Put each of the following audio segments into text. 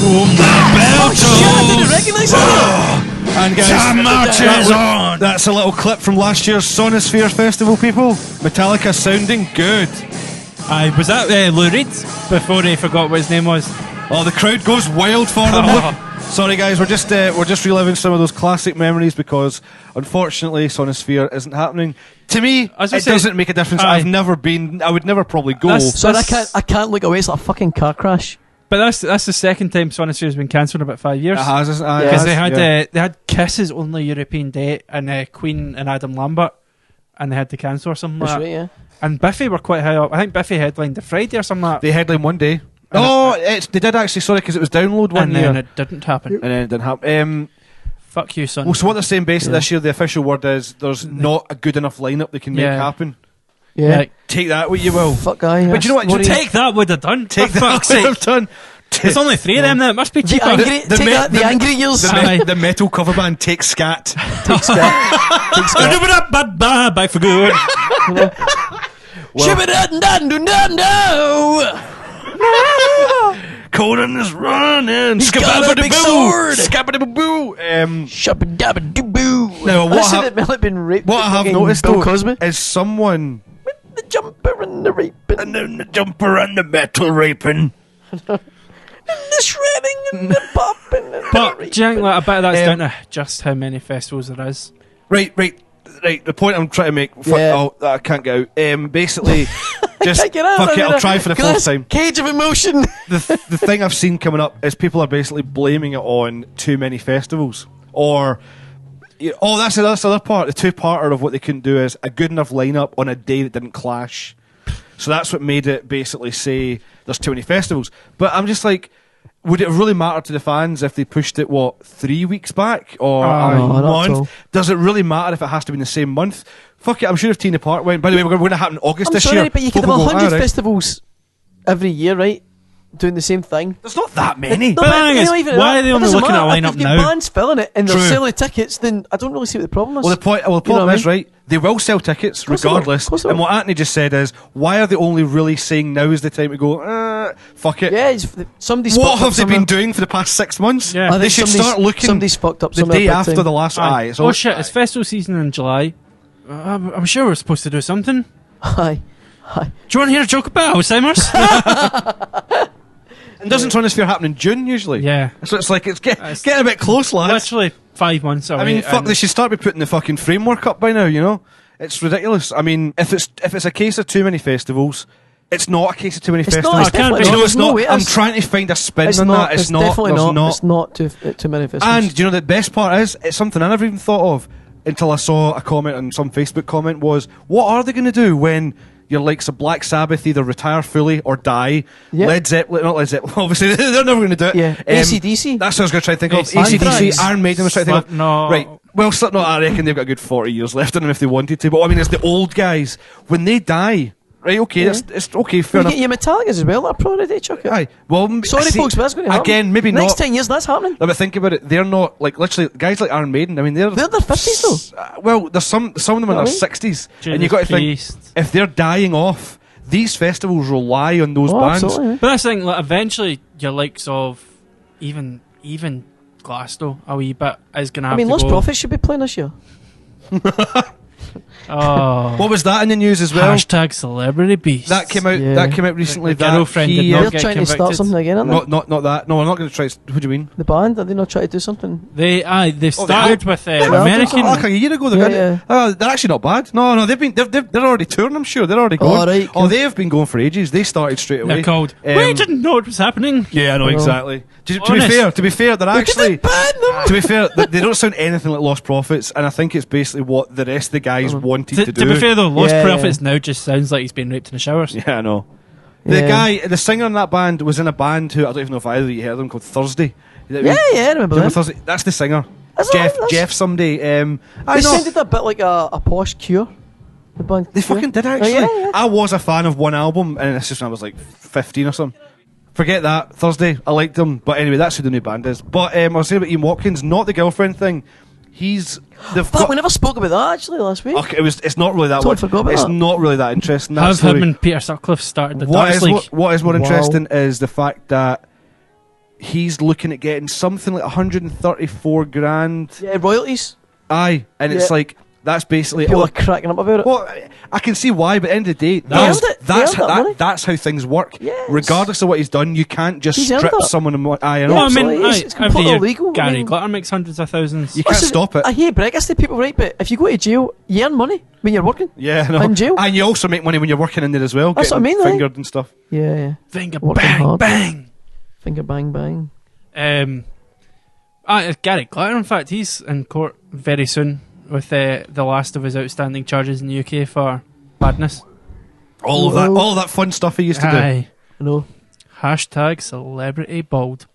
Oh shit, I didn't recognise that! And guys, that's a little clip from last year's SONISPHERE Festival, people. Metallica sounding good. Was that Lou Reed before he forgot what his name was? Oh, the crowd goes wild for them. Sorry guys, we're just reliving some of those classic memories because unfortunately SONISPHERE isn't happening. To me, it doesn't make a difference. I've never been. I would never probably go. I can't look away. It's like a fucking car crash. But that's the second time SONISPHERE has been cancelled in about 5 years. It has, isn't it? Because they had Kiss's only European date and Queen and Adam Lambert, and they had to cancel or something like that. Right, yeah. And Biffy were quite high up. I think Biffy headlined the Friday or something like that. They headlined one day. They did actually. Sorry, because it was download one year. And then it didn't happen. And then it didn't happen. Fuck you, son. Well, so what they're saying basically this year, the official word is there's not a good enough lineup they can make happen. Yeah. Take that what you will. Fuck guy. But you know what? Take that would have done. Take that would have done. There's only 3 of them now. It must be cheaper. The angry years. The metal cover band Take Scat. Take Scat. Take Scat. Back for good. Conan is running. He's got a big sword. Scabba-dabba-boo. Shabba-dabba-doo-boo. Now, what I have noticed Bill though Cosby is someone with the jumper and the raping, and then the jumper and the metal raping. The shredding and the popping and but the do you think like, a bit of that's down to just how many festivals there is? Right. The point I'm trying to make. I can't get out. Basically, just fuck it. I'll try for the fourth time. Cage of emotion. The thing I've seen coming up is people are basically blaming it on too many festivals, or that's the other part. The two-parter of what they couldn't do is a good enough lineup on a day that didn't clash. So that's what made it basically say there's too many festivals. But I'm just like, would it really matter to the fans if they pushed it 3 weeks back or a month? Does it really matter if it has to be in the same month? Fuck it, I'm sure if Tina Park went. By the way, we're going to happen in August this year. But you could have 100 festivals every year, right? Doing the same thing. There's not that many. Why are they only looking at a lineup now? If bands filling it and they're selling tickets, then I don't really see what the problem is. Well, the problem is, right, they will sell tickets regardless. And what Anthony just said is, why are they only really saying now is the time to go, fuck it? Yeah, what have they been doing for the past 6 months? Yeah. They should start looking somebody's fucked up the day after the last Oh shit, it's festival season in July. I'm sure we're supposed to do something. Hi. Do you want to hear a joke about Alzheimer's? And doesn't SONISPHERE happen in June usually? Yeah. So it's like, it's getting a bit close, lads. Literally 5 months away. I mean, fuck, they should start by putting the fucking framework up by now, you know? It's ridiculous. I mean, if it's a case of too many festivals, it's not a case of too many festivals. It's not. I'm trying to find a spin on that. It's not. Definitely not. It's not too many festivals. And do you know the best part is, it's something I never even thought of until I saw a comment on some Facebook comment was, what are they going to do when your likes of Black Sabbath either retire fully or die? Yep. Led Zeppelin, not Led Zeppelin, obviously they're never going to do it. Yeah. AC/DC. That's what I was going to try to think of. AC/DC, Iron Maiden was trying to think of. No. Right. Well, Slipknot, I reckon they've got a good 40 years left in them if they wanted to. But I mean, it's the old guys. When they die, right, okay, it's okay, fair enough. You get your Metallicas as well, that probably they chuck it. Aye. Well, sorry folks, but that's going to happen. Again, maybe next not. 10 years, that's happening. No, but think about it. They're not, like, literally, guys like Iron Maiden, I mean, they're their 50s though. Well, there's some of them in their 60s. And you've got to think, if they're dying off, these festivals rely on those bands. Absolutely. But that's the thing, like, eventually your likes of even Glasgow a wee bit is going to have to go. Lost Prophets should be playing this year. Oh. What was that in the news as well? Hashtag celebrity beast. That came out. Yeah. That came out recently. The girlfriend did not they're get trying convicted. to start something again, aren't they? Not that. No, I'm not going to try. What do you mean? The band? Are they not trying to do something? They started with American. Like a year ago, they're actually not bad. No, they're already touring. I'm sure they're already going. Right, cool. They have been going for ages. They started straight away. They're called. We didn't know it was happening. Yeah, I know exactly. To be fair, they're actually. To be fair, they don't sound anything like Lost Prophets, and I think it's basically what the rest of the guys wanted to do. To be fair though, Lost Prophets now just sounds like he's been raped in the showers. Yeah, I know. The singer in that band was in a band who I don't even know if either of you heard them, called Thursday. I remember that. Thursday? That's the singer. Jeff somebody. They sounded a bit like a posh Cure. The band. They fucking did actually. I was a fan of one album, and this is when I was like 15 or something. Forget that. Thursday, I liked them, but anyway, that's who the new band is. But I was saying about Ian Watkins, not the girlfriend thing. We never spoke about that actually last week. Okay, it's not really that. It's not really that interesting. Have him and Peter Sutcliffe started the Darts League. What is more interesting is the fact that he's looking at getting something like 134 grand. Yeah, royalties. Aye, and it's Yeah. like that's basically. People are cracking up about it. Well, I can see why, but at the end of the day, They earned it. They earned that money. that's how things work. Yes. Regardless of what he's done, you can't just He's earned strip it. someone of money. Aye, I know. Yeah, Well, I mean, absolutely. It's every completely year illegal. I Gary mean- Glitter makes hundreds of thousands. You can't Listen, stop it. I hate breakfast to people, right? But if you go to jail, you earn money when you're working. Yeah, I know. In jail. And you also make money when you're working in there as well. That's what I getting mean, right? fingered and stuff. Yeah. Finger Working bang, hard. bang. Finger bang bang. Gary Glitter, in fact, he's in court very soon with the last of his outstanding charges in the UK for badness. All of that fun stuff he used to do. Aye. I know. Hashtag celebrity bald.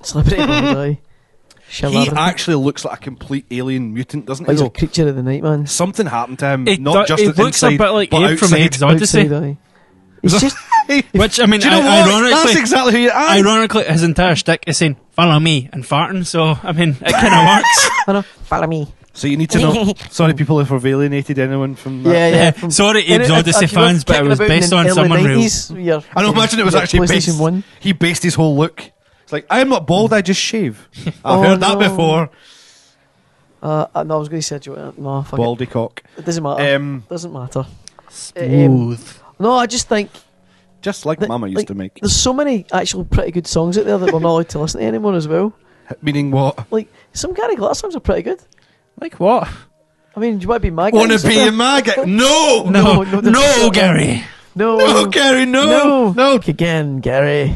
Celebrity bald eye. He actually looks like a complete alien mutant, doesn't he? He's a Though? creature of the night, man. Something happened to him, He not just he inside, looks a bit like but Abe from outside. Abe's Odyssey. Outside eye. He's just Which, I mean, Do you know what? ironically, That's exactly who you are. ironically, his entire shtick is saying, follow me, and farting, so, I mean, it kind of works. I know. Follow me. So you need to know. Sorry, people, if we've alienated anyone from that. Yeah. Yeah, sorry, Abe's And Odyssey if you were fans, but it kicking was about in based the on early someone real. 90s, you're- I don't imagine it was you're actually PlayStation based. 1. He based his whole look. It's like, I'm not bald, I just shave. I've Oh, heard that no. before. No, I was going to say a joke. No, fuck Baldy cock. it. Doesn't matter. Um, Doesn't matter. Smooth. No, I just think just like that, Mama used like, to make. there's so many actual pretty good songs out there that we're not allowed to listen to anymore as well. Meaning what? Like, some Gary Glitter songs are pretty good. Like what? I mean, do you want to be my guy? Wanna be a maggot? No! No, Gary. No. No, Gary, no! No. Again, Gary.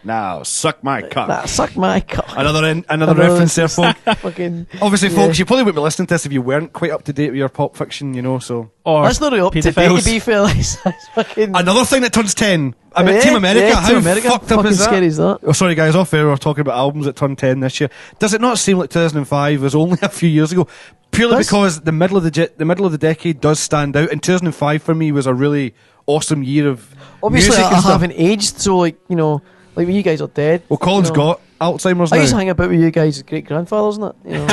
Now, suck my cock. Nah, suck my cock. Another reference there, folk. Fucking. Obviously, Yeah. folks, you probably wouldn't be listening to this if you weren't quite up to date with your pop fiction, you know, so. Or That's not really up to date, paedophiles. to be fair. That's fucking. Another thing that turns 10. I bet Yeah, Team America, yeah, how Team America. fucked up Fucking is that? scary is that? Oh, sorry guys, off air, we're talking about albums that turned 10 this year. Does it not seem like 2005 was only a few years ago? Purely Does- because the middle of the decade does stand out, and 2005 for me was a really awesome year of Obviously, music I and stuff. haven't aged, so like you know, like when you guys are dead. Well, Colin's you know, got Alzheimer's I used to now. hang about with you guys' great grandfathers, and that. You know,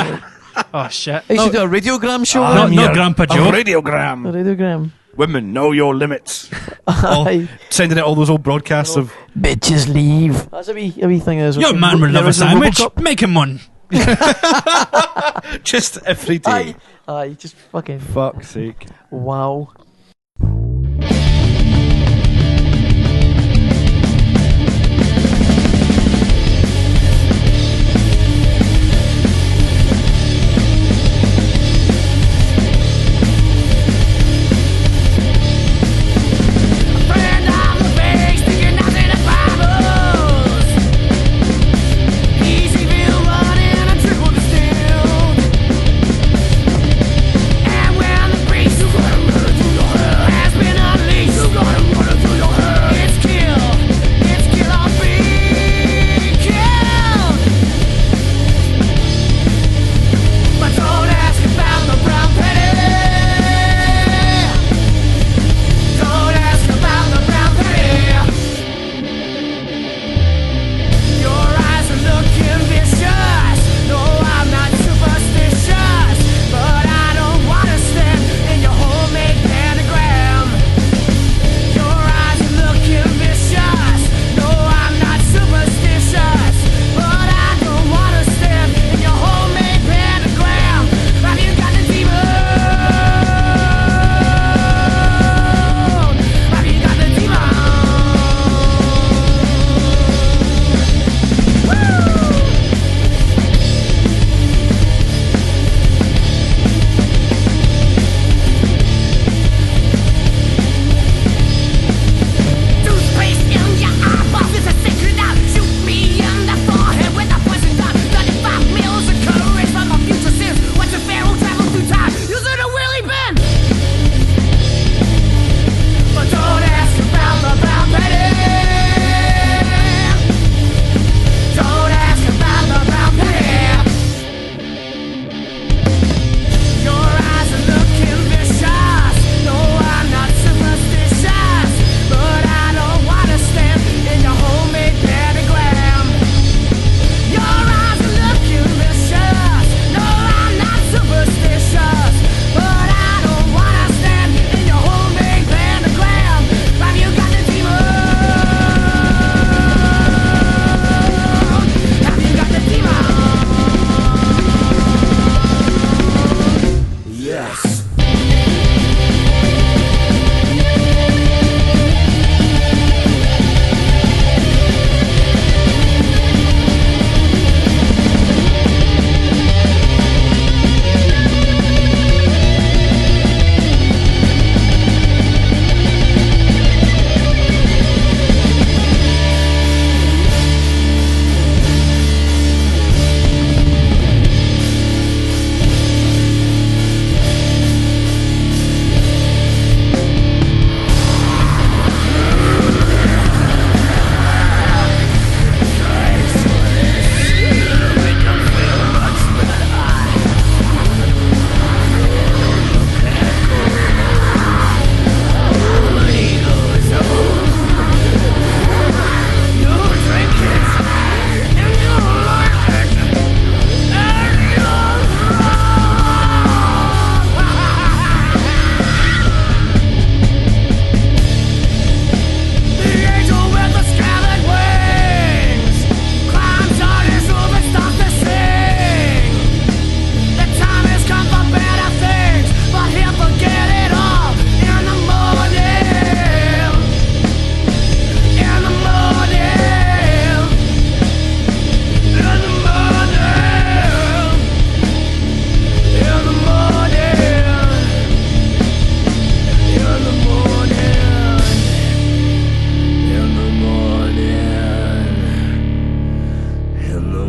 like, Oh, shit. I used No, to do a radiogram show. not- with not them. Grandpa A Joe. A radiogram. radiogram. Women, know your limits. Oh, Aye. sending out all those old broadcasts of Bitches leave. That's a wee thing. Is Your man would love a there was sandwich. Robocop. Make him one. just every day. Aye, just fucking Fuck's sake. wow. Friend on the face, thinking nothing of Bibles. Easy view running and triple distilled. And when the priest who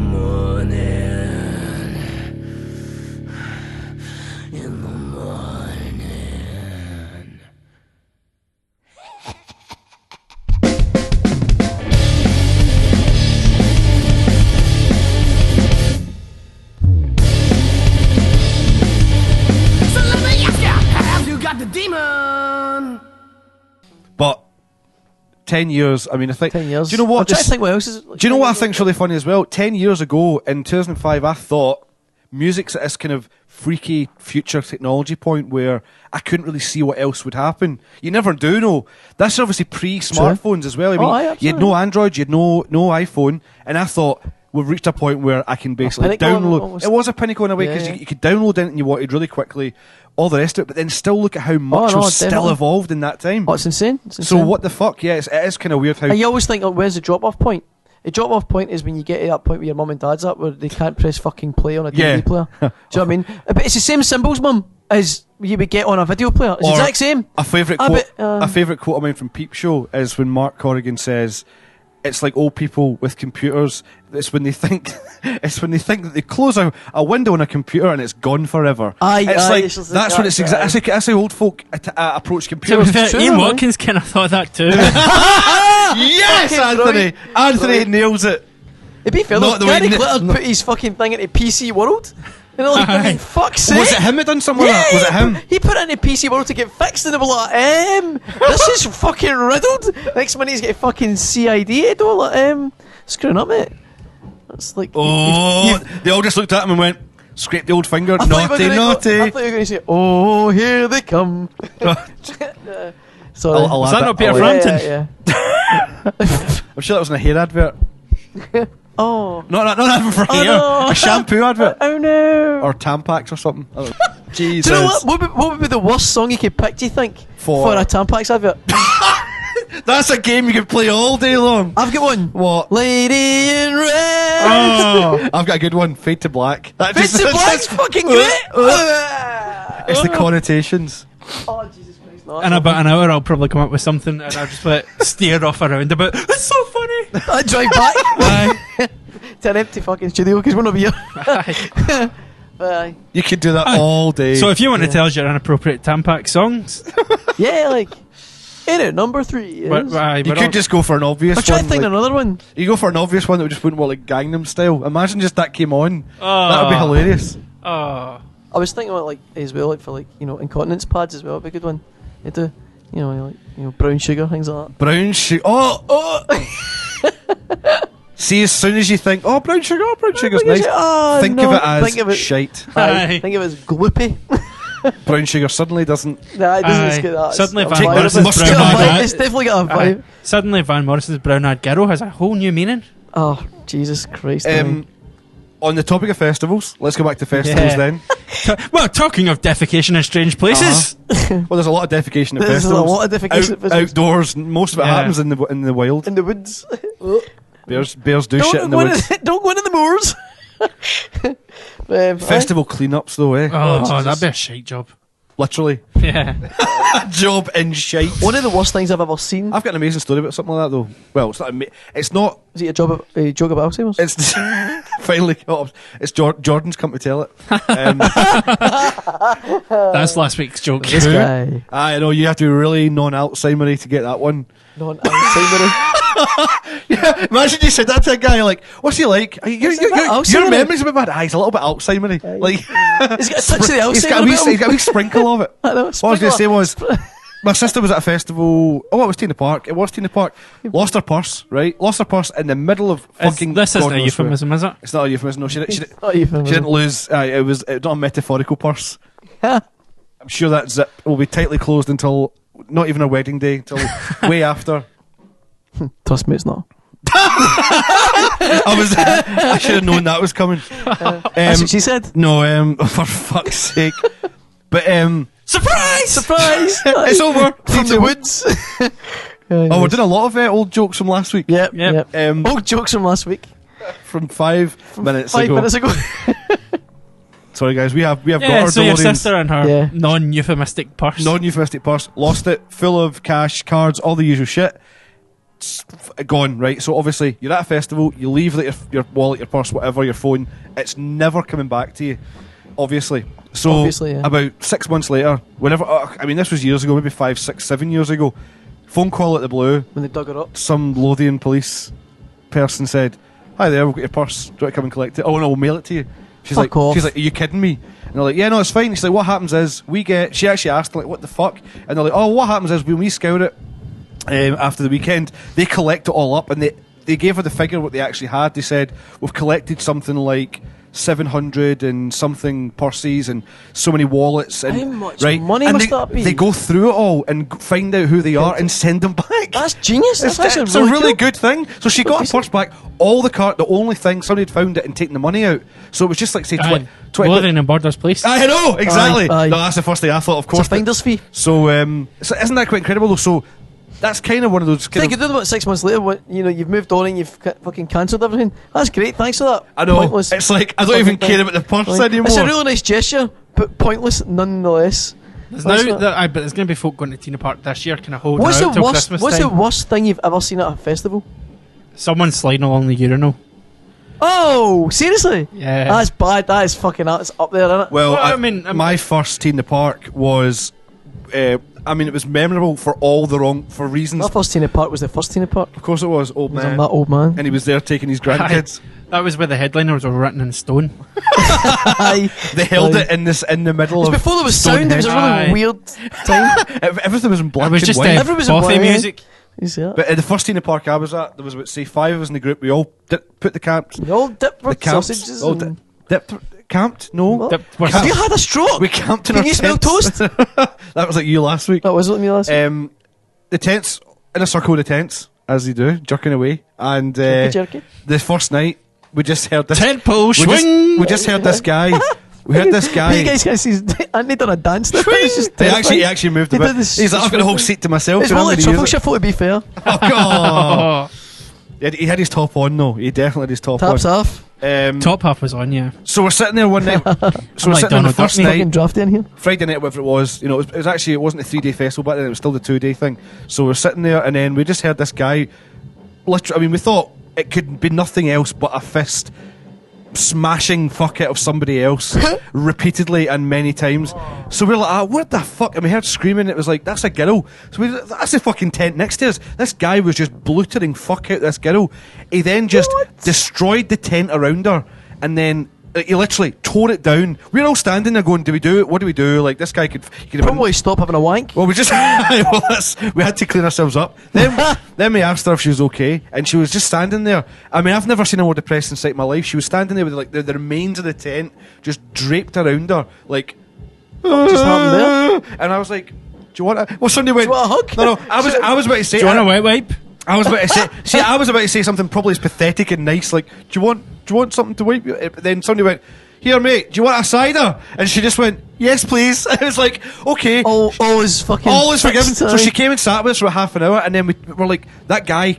morning. In the morning. So let me ask you, have you got the demon? But 10 years, I mean, I think... 10 years. Do you know what? I'm trying this- to think what else is... Do you know what I think's really funny as well? 10 years ago, in 2005, I thought music's at this kind of freaky future technology point where I couldn't really see what else would happen. You never do know. That's obviously pre-smartphones as well. I mean, aye, you had no Android, you had no iPhone, and I thought we've reached a point where I can basically pinnacle download... almost. It was a pinnacle in a way because Yeah. you could download anything you wanted really quickly, all the rest of it, but then still look at how much no, was still definitely. evolved in that time. Oh, it's insane. It's So insane. what the fuck? Yeah, it is kind of weird how... And you always think, oh, where's the drop-off point? The drop-off point is when you get to that point where your mum and dad's at, where they can't press fucking play on a Yeah. DVD player. Do you know what I mean? But it's the same symbols, mum, as you would get on a video player. It's the Or exact same. A favourite Ah, quote, but, a favourite quote of mine from Peep Show is when Mark Corrigan says, "It's like old people with computers. It's when they think, that they close a window on a computer and it's gone forever. Aye, it's aye, like it's just that's like what it's that, exactly. That's how old folk approach To be computers. fair, true, Ian man. Watkins kind of thought that too. Yes, Fucking Anthony. brilliant. Anthony Brilliant. nails it. To be fair, Not though, the way Gary Ni- Glitter no. put his fucking thing into PC World. You know, like, I mean, fuck's sake. Was it him that done something Yeah, like that? Was it him? He put it into PC World to get fixed, and they were like, this is fucking riddled. Next minute he's getting fucking CID all like, screwing up, mate. That's like, Oh, they all just looked at him and went, "Scrape the old finger, I thought you were naughty, gonna naughty." I thought you were going to say, "Oh, here they come." Sorry. I'll Was add that not Peter I'll Frampton? Yeah. I'm sure that was in a hair advert. Oh. Not an advert for Oh, hair. no. A shampoo advert. Oh no. Or Tampax or something. I don't know. Jesus. Do you know what would be the worst song you could pick, do you think? For- a Tampax advert? That's a game you can play all day long. I've got one. What? Lady in Red. Oh, I've got a good one. Fade to Black. That Fade to Black's fucking great. It's the connotations. Oh, Jesus Christ. No, In about an hour, I'll probably come up with something, and I'll just like stare off around about. It's so funny. I drive back Aye. to an empty fucking studio because we're not here. Aye. But, You could do that all day. So if you want to Yeah. tell us your inappropriate Tampax songs, yeah, like, in it, number 3 is... you could just go for an obvious I'm trying to one. think like- of another one. you go for an obvious one that just wouldn't work, like Gangnam Style. Imagine just that came on. Oh. That would be hilarious. oh, I was thinking about, like, as well, like, for, like, you know, incontinence pads as well would be a good one. You do, you know, like, you know, brown sugar, things like that. Brown sugar. Oh. See, as soon as you think, brown sugar's nice. Oh, think no, of it as think of it, shite. Aye. think of it as gloopy. Brown sugar suddenly doesn't. Nah, it doesn't Aye. get that. Suddenly It's Van a vibe. Morrison's It's brown got a eyed vibe. eye. It's definitely got a Aye. vibe. Suddenly Van Morrison's brown-eyed girl has a whole new meaning. Oh, Jesus Christ. man. On the topic of festivals, let's go back to festivals Yeah. then. Well, talking of defecation in strange places, Well, there's a lot of defecation at There's a festivals. lot of defecation at festivals. Outdoors, most of it Yeah. happens in the wild. In the woods. Bears do shit in the go woods. don't go into the moors. Festival cleanups, though, eh? oh, that'd be a shite job. Literally, Yeah. job in shite. One of the worst things I've ever seen. I've got an amazing story about something like that, though. Well, it's not. It's not. Is it a joke about Alzheimer's? It's finally. It's Jordan's come to tell it. That's last week's joke. This guy. I know you have to be really non-Alzheimery to get that one. Non-Alzheimer's. Yeah, imagine you said that to a guy like, "What's he like? Your Alzheimer? memory's a bit bad. He's a little bit Alzheimery. Like, He's got a touch of the Alzheimer. he's got a wee sprinkle of it. I know, What I was going to say was, my sister was at a festival. Oh, it was Tina Park. It was Tina Park. Lost her purse. Right, lost her purse in the middle of fucking. This God isn't a knows where. euphemism, is it? It's not a euphemism. No, she Oh, you didn't lose. It was not a metaphorical purse. I'm sure that zip will be tightly closed until not even her wedding day, until way after. Trust me, it's not. I should have known that was coming. That's what she said. No, for fuck's sake. But Surprise! Surprise! it's over. From the woods. Oh, we're doing a lot of old jokes from last week. Yep. Yep. Old jokes from last week. From 5 minutes 5 ago. minutes ago. Sorry, guys. We have got Yeah, our so your DeLoreans. sister and her Yeah. non-euphemistic purse. Non-euphemistic purse. Lost it. Full of cash, cards, all the usual shit. gone, right? So obviously you're at a festival, you leave like your wallet, your purse, whatever, your phone, it's never coming back to you, obviously. So Yeah. about 6 months later, whenever, I mean this was years ago, maybe 5, 6, 7 years ago, phone call at the blue, When they dug her up. some Lothian police person said, "Hi there, we've got your purse, do you want to come and collect it? Oh no, we'll mail it to you." She's Fuck off. She's like, "Are you kidding me?" And they're like, "Yeah, no, it's fine." She's like, "What happens is she actually asked like, what the fuck?" And they're like, "Oh, what happens is when we scour it after the weekend, they collect it all up," and they gave her the figure what they actually had. They said, "We've collected something like 700 and something purses and so many wallets." And How much right, money and must that be? they go through it all and find out who they are and send them back. That's genius. That's actually It's a really good thing. So she got her decent. purse back. All the only thing, somebody had found it and taken the money out. So it was just like say 20 Bordering and Borders Police. I know, exactly. Aye. No, that's the first thing I thought, of course. It's a finder's fee. So isn't that quite incredible though? So that's kind of one of those Think you did about 6 months later. You've moved on and you've fucking cancelled everything. That's great. Thanks for that. I know. Pointless It's like I don't even fucking care thing. about the purse Like, anymore. It's a really nice gesture, but pointless nonetheless. There's That's now, not- but there's going to be folk going to Tina Park this year, kind of holding What's out the till worst? Christmas What's time. the worst thing you've ever seen at a festival? Someone sliding along the urinal. Oh, seriously? Yeah. That's bad. That is fucking. That's up there, isn't it? Well, Well, I mean, my first teen in the park was. I mean, it was memorable for for reasons. My first Tina Park was the first Tina Park. Of course, it was old It was man, on that old man. and he was there taking his grandkids. That was where the headliners were written in stone. Aye. They held Aye. it in the middle It's of. before there was sound. It was a really Aye. weird time. Everything was in black It was and just white. Everyone was in bothy white, music. You see that? But at the first teen in the park I was at, there was about say 5 of us in the group. We all put the camps. We all dipped The with camps. sausages. All And camped? No. What? We're Have you had a stroke? We camped in Can our you smell tents. toast? That was like you last week. That was what me last week. The tents, in a circle of the tents, as they do, jerking away. And Jerky. the first night, we just heard this. Tent pole we just, swing. we just heard this guy. We heard this guy. You guys can't see. I need done a dance. There. It's just He terrifying. actually moved a He bit. did this- He's like, I've got a whole seat to myself. It's and I'm more like gonna truffle use it." shuffle, to be fair. Oh, God. Oh, He had his top on, though. He definitely had his top Taps on. off. top half was on, yeah. So we're sitting there one night. So we're like sitting there Donald the first Duck, night. Fucking drafty in here. Friday night, whatever it was, you know, it was actually, it wasn't a 3-day festival back then, it was still the 2-day thing. So we're sitting there, and then we just heard this guy, literally, I mean, we thought it could be nothing else but a fist smashing fuck out of somebody else repeatedly and many times. So we're like, what the fuck? And we heard screaming, it was like, that's a girl. So that's the fucking tent next to us. This guy was just blutering fuck out this girl. He then just destroyed the tent around her, and then he literally tore it down. We're all standing there going, do we do it? What do we do? Like, this guy could have been... Probably stop having a wank. Well, we just we had to clean ourselves up. Then we asked her if she was okay, and she was just standing there. I mean, I've never seen a more depressing sight in my life. She was standing there with like the remains of the tent just draped around her, like. just happened there? And I was like, "Do you want a?" Well, somebody went, Do you want a hug? No, I was about to say. Do you want a wet wipe? I was about to say. See, I was about to say something probably as pathetic and nice, like, "Do you want something to wipe you?" But then somebody went, "Here, mate, do you want a cider?" And she just went, "Yes, please." And it was like, okay. All is fucking. All is forgiven. fixed, So aye. she came and sat with us for half an hour, and then we're like, that guy,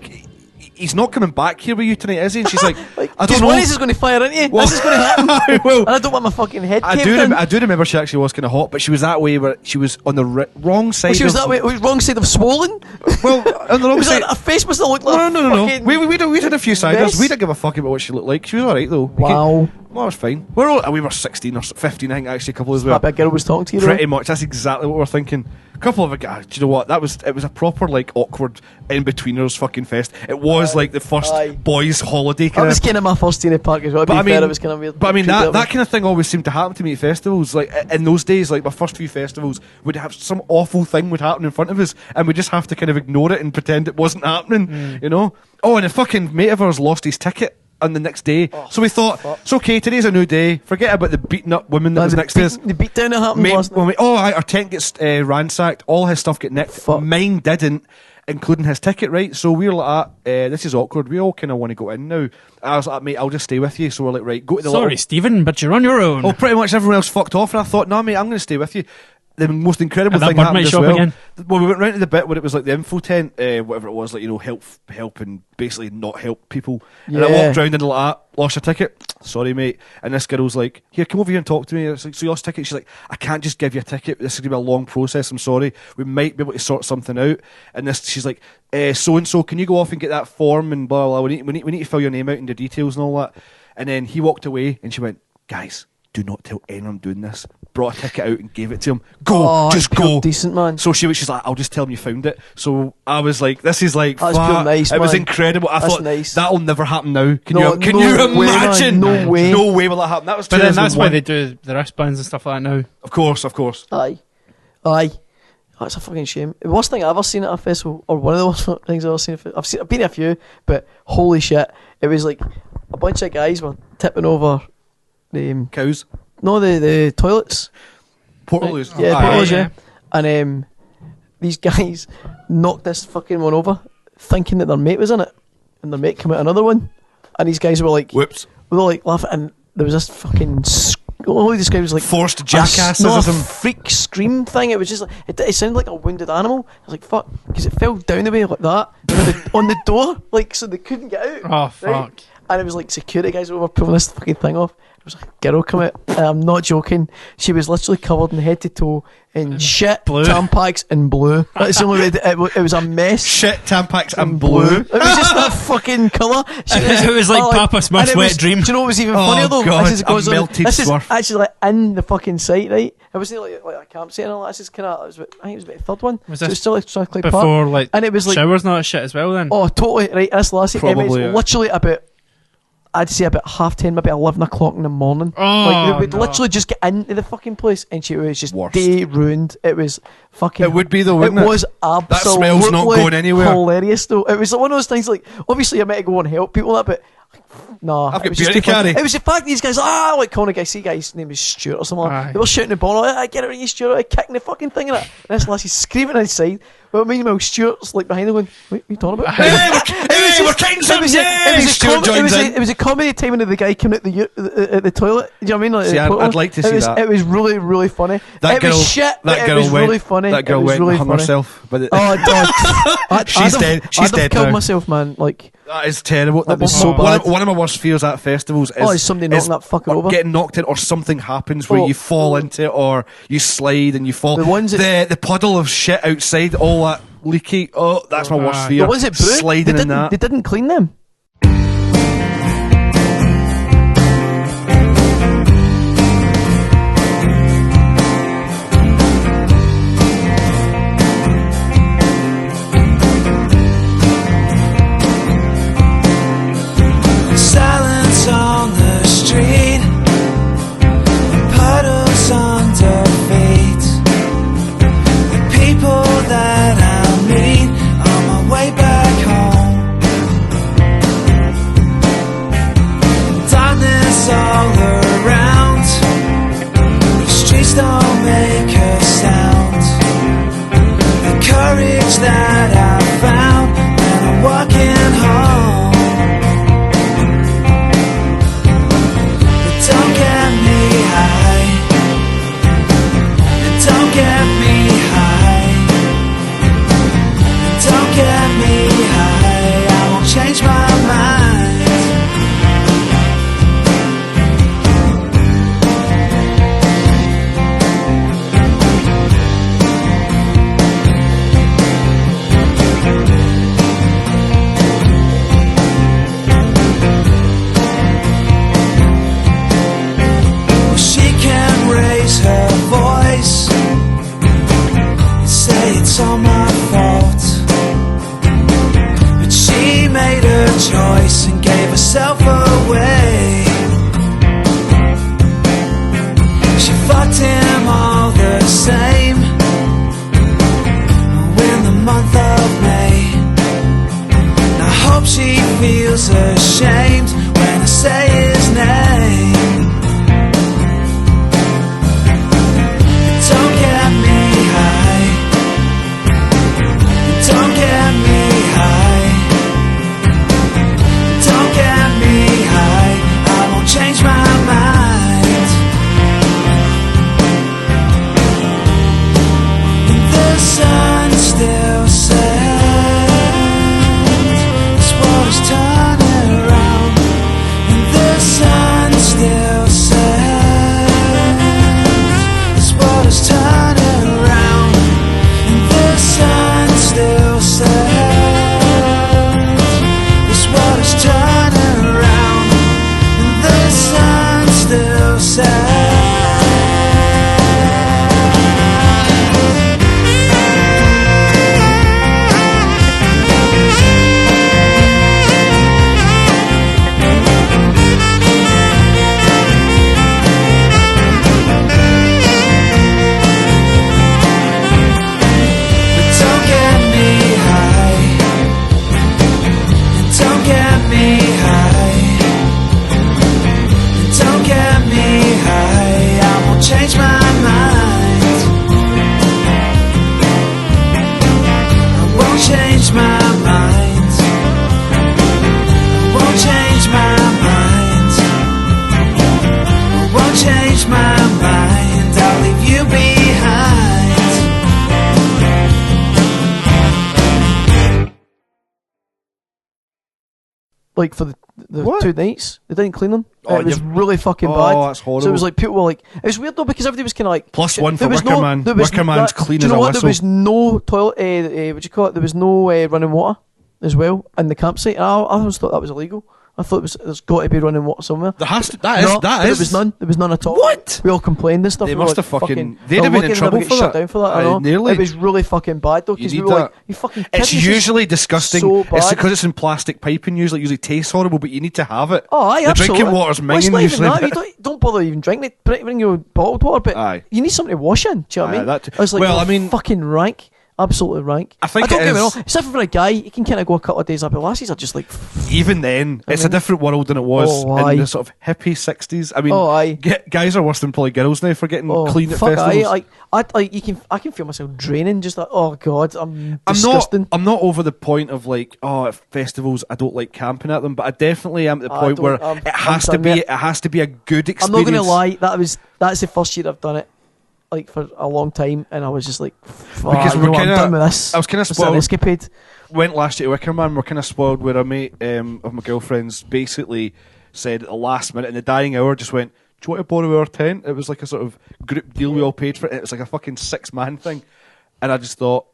he's not coming back here with you tonight, is he? And she's like, I don't Because know. one of these is going to fire into you. Well- This is going to happen. Well, And I don't want my fucking head I caved do, in. I do remember she actually was kind of hot, but she was that way where she was on the wrong side. Well, she was of, that way. Wrong side of swollen. Well, on the wrong Was side. that, her face must have looked like No. fucking We had a few ciders. mess. We didn't give a fuck about what she looked like. She was all right though. Wow. Well, it was fine. We were 16 or 15, I think. Actually, a couple as well. That big girl was talking to you. Pretty much. That's exactly what we're thinking. A couple of guys. Do you know what? It was a proper like awkward in betweeners fucking fest. It was like the first Aye. boys' holiday That kind was of. kind of my first Tina Park as well. To But be I mean, fair, it was kind of weird. But I mean, Treated that kind of thing always seemed to happen to me at festivals. Like in those days, like my first few festivals would have some awful thing would happen in front of us, and we just have to kind of ignore it and pretend it wasn't happening. You know? Oh, and a fucking mate of ours lost his ticket on the next day, so we thought it's okay. Today's a new day. Forget about the beaten up woman that was next to us. The beatdown that happened Mate, last night. when our tent gets ransacked, all his stuff get nicked. Fuck. Mine didn't, including his ticket, right? So we were like, this is awkward. We all kind of want to go in now. I was like, mate, I'll just stay with you. So we're like, right, go to the Sorry, little... Stephen, but you're on your own. Oh, pretty much everyone else fucked off, and I thought, no, mate, I'm going to stay with you. the most incredible And that thing bird happened might as show up well. again. Well, we went round to the bit where it was like the info tent, whatever it was, like, you know, help and basically not help people. And I Yeah. walked round and like, lost your ticket. Sorry, mate. And this girl's like, here, come over here and talk to me. It's like, so you lost a ticket? She's like, I can't just give you a ticket. This is going to be a long process. I'm sorry. We might be able to sort something out. And she's like, so and so, can you go off and get that form and blah blah. We need to fill your name out and the details and all that. And then he walked away, and she went, guys, do not tell anyone I'm doing this. Brought a ticket out and gave it to him. Go, just go. Decent, man. So she's like, I'll just tell him you found it. So I was like, this is like, That's fuck. pure nice, It was man. incredible. I That's thought nice. that'll never happen now. Can No, you no way, imagine? man. No way. No way will that happen. That was But then that's why 2001. they do the wristbands and stuff like that now. Of course. Aye. That's a fucking shame. The worst thing I've ever seen at a festival, or one of the worst things I've ever seen. I've been to a few, but holy shit, it was like a bunch of guys were tipping over the Cows. the toilets. Portaloos. Yeah, Aye. Portaloos, yeah. And these guys knocked this fucking one over, thinking that their mate was in it, and their mate came out another one, and these guys were like, Whoops. we were like laughing, and there was this fucking. All he described was like Forced jackasses. no, a freak scream thing. It was just like it sounded like a wounded animal. I was like, fuck, because it fell down the way like that on the door, like, so they couldn't get out. Oh, fuck. And it was like security guys were pulling this fucking thing off. It was like a girl come out. And I'm not joking. She was literally covered in head to toe in shit, blue. Tampax, and blue. That's the only way. It was a mess. Shit, Tampax and blue. It was just that fucking colour. It was like Papa Smurf's and it wet was- dream. Do you know what was even Oh, funnier though? God, This is, goes a on- melted this is Smurf. actually like in the fucking site, right? It wasn't like a campsite and all that. This is kind of. I think it was about the third one. Was So it this was still like Strathclyde Park. Before, like, And it was like, showers and all that shit as well then? oh, totally right. That's the last thing. Probably, It's yeah. literally about. I'd say about 10:30, maybe 11 o'clock in the morning. Oh, like they would no. literally just get into the fucking place, and she was just Worst. day ruined. It was fucking. It would be though, wouldn't it? It was absolutely smell's not going anywhere. hilarious though. It was like one of those things. Like obviously, I might go and help people that, but. Nah, I've it got was just beer to too funny. carry. It was the fact these guys, like calling a guy, see guy's name is Stuart or something. Aye. They were shouting the ball, like, I get it, you Stuart, kicking the fucking thing in it. And this lassie's screaming inside. Well, meanwhile, Stuart's like behind them going, what are you talking about? We're taking some. It was a comedy timing of the guy coming out the toilet. Do you know what I mean? Like, See, I'd like to see that. It was really, really funny. That it girl, was shit, but that girl it was went, really funny. That girl it was went really and hung funny. herself. But Oh, God. She's dead. She's I'd have dead killed now. myself, man. Like, That is terrible. That was so one, bad. one of my worst fears at festivals is, is somebody knocking that fucker or over. getting knocked in, or something happens where Oh. you fall into it, or you slide and you fall. The ones the puddle of shit outside, all that leaky. Oh, that's my worst Aye. fear. the ones that brew, sliding in that. they didn't clean them. Silence on the street, puddles under feet. The people that I meet on my way back home. Like for the What? 2 nights, they didn't clean them. Oh, It was you've- really fucking bad. Oh, that's horrible. So it was like people were like, it was weird though because everybody was kind of like Plus one for there was Wicker Man. there was Wicker Man's that- clean do you as know a what? whistle. There was no toilet. What do you call it? There was no running water as well in the campsite. And I always thought that was illegal. I thought there's got to be running water somewhere. There has to. No, That but is. There was none. There was none at all. What? We all complained and stuff. They We were must like, have fucking- they'd they're have been lucky in they never trouble get for shut that. down for that. I Aye, know. nearly. It was really fucking bad though You because we need were like, that. you fucking. It's kidding, this is usually disgusting. so It's bad. because it's in plastic piping. Usually, tastes horrible, but you need to have it. Oh, aye, the absolutely. drinking water's Well, it's minging not even usually. that. You don't bother even drinking it. Bring your bottled water, but Aye. you need something to wash in. Do you know what Aye, I mean? that too. I was like, Well, oh, I mean- fucking rank. Absolutely rank. I think don't it get me is- wrong. Except for a guy, you can kind of go a couple of days up. But lassies are just like, Even then, it's a mean- different world than it was Oh, aye. in the sort of hippie 60s. I mean, Oh, aye. guys are worse than probably girls now for getting oh, clean at fuck, festivals. I can feel myself draining. Just like, oh god, I'm I'm disgusting. not over the point of like, oh, at festivals I don't like camping at them, but I definitely am at the I point don't- where I'm- it I'm has to done be with it. it has to be a good I'm experience. not going to lie. That's the first year I've done it. Like for a long time, and I was just like, Because you we're know what, I'm kinda- done with this. I was kinda It's an spoiled. escapade. Went last year to Wicker Man. We're kind of spoiled where a mate of my girlfriend's basically said at the last minute in the dying hour just went, do you want to borrow our tent? It was like a sort of group deal we all paid for it. It was like a fucking 6-man thing. And I just thought,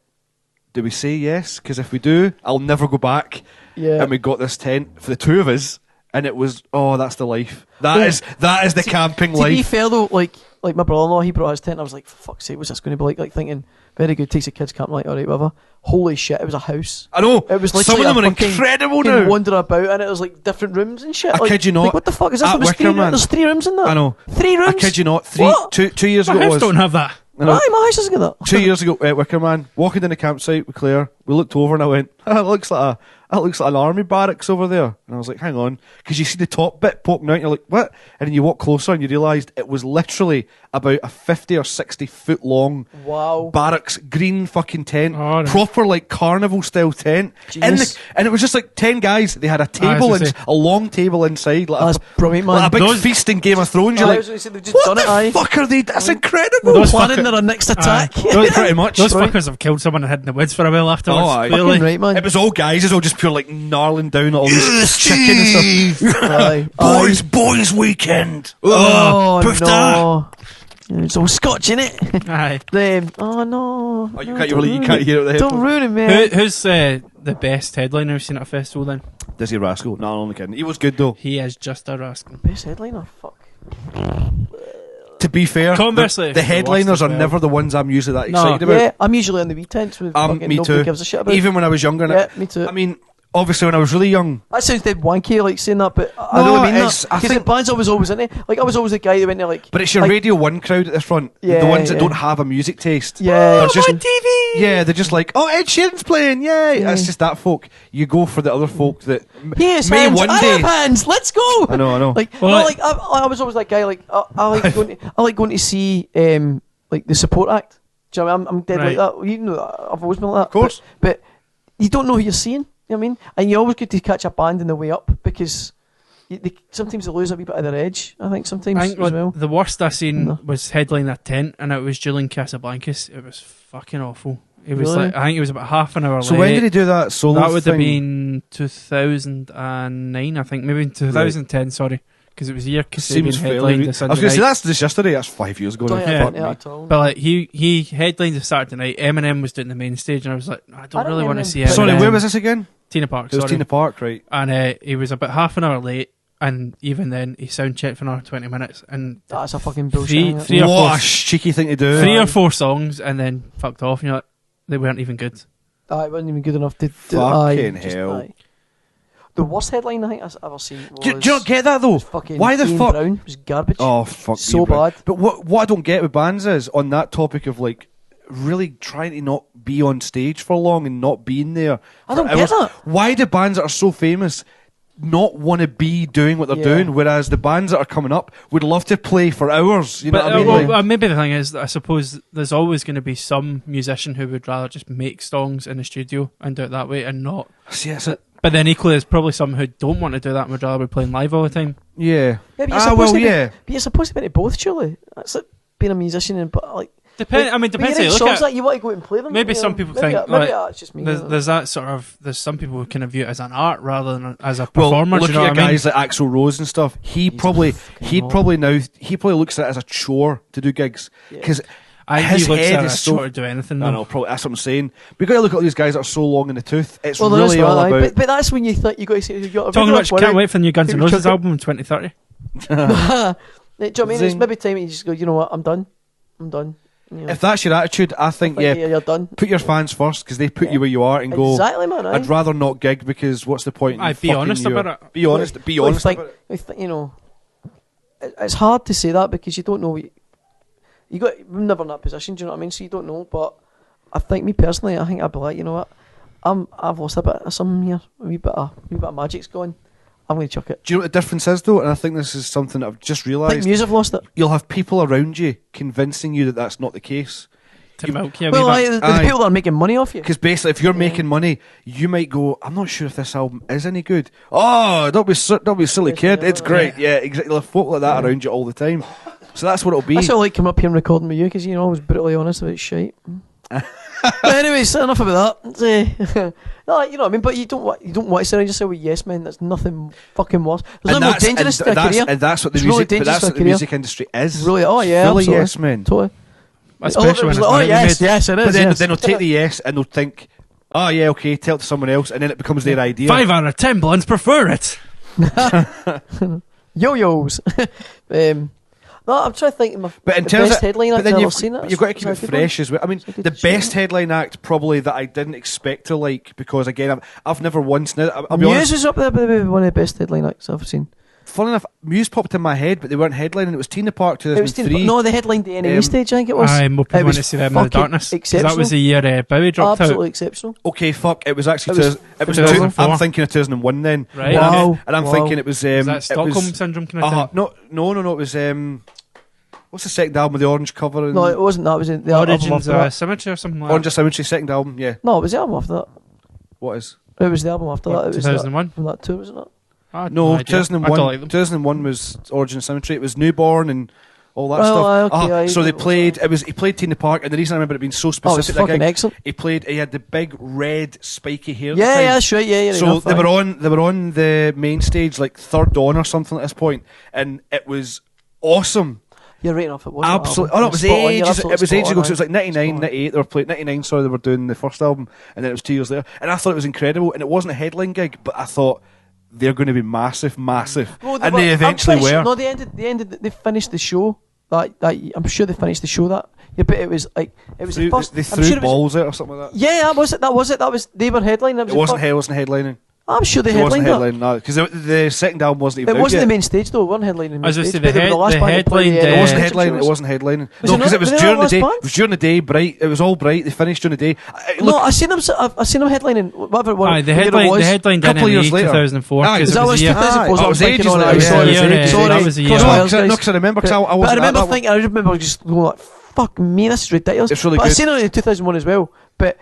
do we say yes? Because if we do, I'll never go back. Yeah. And we got this tent for the two of us. And it was, oh, that's the life. That Yeah. is the camping To be life. fair though, like my brother-in-law, he brought his tent. I was like, for fuck's sake, what's this going to be like? Like thinking, very good, takes the kids camping, like, all right, whatever. Holy shit, it was a house. I know. It was Some literally of them a are fucking- incredible you now. can wander about in it. There's like different rooms and shit. I like, kid you not. Like, what the fuck is this? At There was Wicker three, Man. there's 3 rooms in there. I know. 3 rooms. I kid you not. What? 2 years My ago it house was. don't have that. I know. Aye, my house doesn't get that. 2 years ago at Wicker Man, walking down the campsite with Claire, we looked over and I went, that looks like an army barracks over there. And I was like, hang on, because you see the top bit poking out, and you're like, what? And then you walk closer and you realised it was literally about a 50 or 60 foot long Wow. barracks, green fucking tent, Oh, right. proper like carnival style tent. Genius. And it was just like 10 guys. They had a table, was gonna say. a long table inside, like That's brilliant, man. like a big Those- feast in Game of Thrones. You're I like, was gonna say they've just what done the it, aye. fuck are they? That's incredible. Those Planning fucker- their next attack. Pretty much. Those Right. fuckers have killed someone and hid in the woods for a while afterwards. Oh, aye. Clearly. Fucking right, man. It was all guys. It's all just pure like gnarling down at all this chicken and stuff. Aye. Boys weekend. Oh, poof no. It's all Scotch, innit? Aye. Oh, no. Oh, you No, can't don't really, you ruin can't it. hear it. Don't ruin it, man. Who's the best headliner you've seen at a festival then? Dizzy Rascal. No, I'm only kidding. He was good though. He is just a rascal. Best headliner? Fuck. To be fair, Conversely, the it's the headliners worst are as well. never the ones I'm usually that No. excited about. Yeah, I'm usually in the wee tents with fucking Me nobody too. gives a shit about. Even when I was younger. Yeah, me too. I mean, obviously when I was really young. That sounds dead wanky, like saying that, but I No, really mean it's- that. I Because think- the bands I was always in it. Like, I was always the guy that went there, like. But it's your like, Radio 1 crowd at the front. Yeah, the ones that yeah. don't have a music taste. Yeah. They're just, TV! yeah, they're just like, oh, Ed Sheeran's playing, yay. Yeah. It's just that folk. You go for the other folk that Yes, may hands. one I day. have hands. Let's go. I know. Like, Well, well, like I was always that guy. Like, I like going to see like the support act. Do you know what I mean? I'm dead Right. like that. You know that. I've always been like that. Of course. But you don't know who you're seeing. You know what I mean? And you always get to catch a band on the way up because sometimes they lose a wee bit of their edge. I think sometimes I think as well. the worst I seen No. was headlining a tent, and it was Julian Casablancas. It was fucking awful. It was Really? like, I think it was about half an hour So late. when did he do that solo That would have thing? been 2009, I think. Maybe in 2010, sorry. Because it was the year Kasabian Seems fairly. headlined the I was Sunday going to say night. that's just yesterday. That's 5 years ago. Don't now. have Yeah. that at all. But like he headlined the Saturday night. Eminem was doing the main stage, and I was like, I don't really want to Eminem see play- Eminem. Sorry, where was this again? Tina Park. It was Sorry. Tina Park, right? And he was about half an hour late, and even then he sound checked for another 20 minutes, and That's a fucking bullshit. Three- isn't it? three or What four- a cheeky thing to do. 3 or 4 songs, and then fucked off, and you're like, they weren't even good. It wasn't even good enough to do. Fucking hell. The worst headline I think I've ever seen was. Do you not get that though? Fucking Why the Ian fuck? Brown was garbage. Oh fuck! So me, bro. bad. But what I don't get with bands is on that topic of like really trying to not be on stage for long and not being there. I don't for get hours. that. Why do bands that are so famous not want to be doing what they're Yeah. doing, whereas the bands that are coming up would love to play for hours? You know what I mean? Like- maybe the thing is that I suppose there's always going to be some musician who would rather just make songs in the studio and do it that way and not. See, that's it. But then equally, there's probably some who don't want to do that and would rather be playing live all the time. Yeah. Yeah, but you're Ah, supposed well, to be, yeah. But you're supposed to be into both, surely. That's like being a musician and but like. Depends how you when look you write songs at it. like you want to go out and play them. Maybe you know, some people maybe think, maybe like, that's just me. There's that sort of. There's some people who kind of view it as an art rather than as a Well, performer. look do you know at what I mean? guys like Axl Rose and stuff. He'd probably looks at it as a chore to do gigs because I his he looks head at is it so. so to do anything. I though. know, probably that's what I'm saying. We got to look at all these guys that are so long in the tooth. It's Well, there is really all that, aye, about. but that's when you think you got to say you got. Talking about, can't wait for the new Guns N' Keep Roses chucking- album in 2030. Do you know what I mean? It's Zing. maybe time you just go. You know what? I'm done. You know, If that's your attitude, I think yeah, you're done. put your fans first because they put Yeah. you where you are and go. Exactly, man. I'd rather not gig because what's the point? in Aye, be fucking honest your- about it. Be honest. Be honest about it. You know, it's hard to say that because you don't know. You got we're never in that position. Do you know what I mean? So you don't know. But I think me personally, I think I'd be like, you know what, I've lost a bit of something here. A wee bit of magic's gone. I'm going to chuck it. Do you know what the difference is though? And I think this is something that I've just I think realised. Muse have lost it. You'll have people around you convincing you that that's not the case. To milk you a Well, wee bit. the people that are making money off you. Because basically, if you're making money, you might go, "I'm not sure if this album is any good." Oh, don't be silly, kid. It's great. Yeah, exactly. You'll have folk like that around you all the time. So that's what it'll be. That's why I like coming up here and recording with you because you know I was brutally honest about shit. But anyways, enough about that. No, you know what I mean. But you don't want to surround yourself with yes men. That's nothing fucking worse. There's nothing more dangerous to a career. And that's what the It's really music. But dangerous that's to a what the career. music industry is. Really? Oh yeah, Fully absolutely. yes men. Totally. Especially when it's not yes, made. yes, it is. But then, yes. then they'll take the yes and they'll think, "Oh yeah, okay," tell it to someone else, and then it becomes their idea. 5 out of 10 blondes prefer it. Yo-yos. No, I'm trying to think of But in the terms best of, headline but act then I've you've, ever seen it. you've got to keep it It's a good fresh as well. I mean, It's a good the show. best headline act probably that I didn't expect to like because again, I've never once. I'll one. be Muse honest. is up there, but one of the best headline acts I've seen. Funny enough, Muse popped in my head, but they weren't headlining. It was Tina Park It was 2003. no, the headline the NHC stage. I think it was. Aye, more people It want was to see them in the fucking darkness. 'Cause exceptional. that was the year Bowie dropped Absolutely out. exceptional. Okay, fuck. It was actually. It was it was 2004. I'm thinking of 2001 then. Right. Wow. And I'm Wow. thinking it was. Is that it Stockholm was, syndrome kind of thing? no. It was. What's the second album with the orange cover? And No, it wasn't that. It was the album Origins after that. Symmetry or something like Orange that. Symmetry second album. Yeah. No, it was the album after that. What is? It was the album after that. It was 2001? from that tour, wasn't it? I had No, idea. 2001. I don't like them. 2001 was Origin Symmetry. It was Newborn and all that Oh, stuff. okay, aye. So they played. He played Tina Park, and the reason I remember it being so Oh, it was specific, that fucking gig, excellent. he had the big red spiky hair. at the Yeah, time. yeah, that's right. Yeah, yeah. So enough, they were aye. on the main stage like third on or something at this point, and it was awesome. You're right enough. It was Absolutely. Oh no, it was ages. It was ages ago. So it was like 99, 98. They were playing 99. Sorry, they were doing the first album, and then it was 2 years later. And I thought it was incredible. And it wasn't a headline gig, but I thought they're going to be massive. Well, And they eventually were. No, they finished the show. That I'm sure they finished the show. That yeah, but it was like it was the first. They I'm threw sure it was, balls out or something like that. yeah, that was it. That was they were headlining. It wasn't headlining. I'm sure they It wasn't headlined headlining, no, because the second album wasn't it. even It out wasn't yet. the main stage though. It wasn't headlining. I was main gonna stage, say but they were the last the band to play headline, It wasn't Essential headlining. It shows. wasn't headlining. Was No, it because not- it was was it during not the day. last band? It was during the day. Bright. It was all bright. They finished during the day. No, I seen them headlining. Whatever it was. Aye, the whatever it was. headline Couple didn't of years later. 2004 Aye, because Is it that was was a year. 2004? Aye, it was ages on it. That was Yeah, a year, yeah, sorry. That was a year. Cross No, Wales, because guys. I remember because I But I wasn't at remember that one. thinking, I remember just going like, "Fuck me, this is ridiculous." It's really but I good. seen it in 2001 as well. But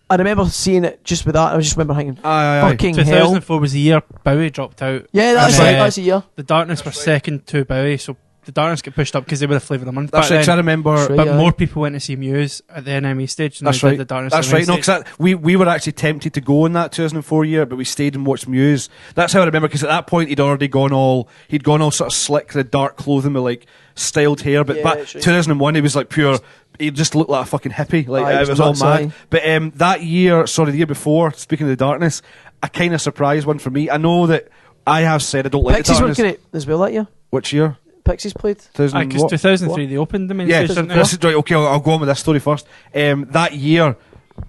I remember seeing it just with that. I just remember thinking, Aye. "Fucking hell!" 2004 was the year Bowie dropped out. Yeah, that's And, right. That's a year. The Darkness were second to Bowie, so the Darkness get pushed up because they were the flavour of the month. That's back right. 'Cause I then. remember. That's right. But Yeah. more people went to see Muse at the NME stage than That's they right. did the Darkness. That's at the right. main No, stage. because we were actually tempted to go in that 2004 year, but we stayed and watched Muse. That's how I remember. Because at that point he'd already gone all sort of slick, the dark clothing with like styled hair. But Yeah, back that's right. 2001, he was like pure. He just looked like a fucking hippie. Like Aye, it he was was all nuts, mad. aye. But that year, the year before, speaking of the Darkness, a kind of surprise one for me. I know that I have said I don't like Pixies the were darkness. great as well that year. Which year? Pixies played. 2000 Because what? 2003 they opened the main Yeah, stage, didn't they? this is right. Okay, I'll go on with this story first. That year,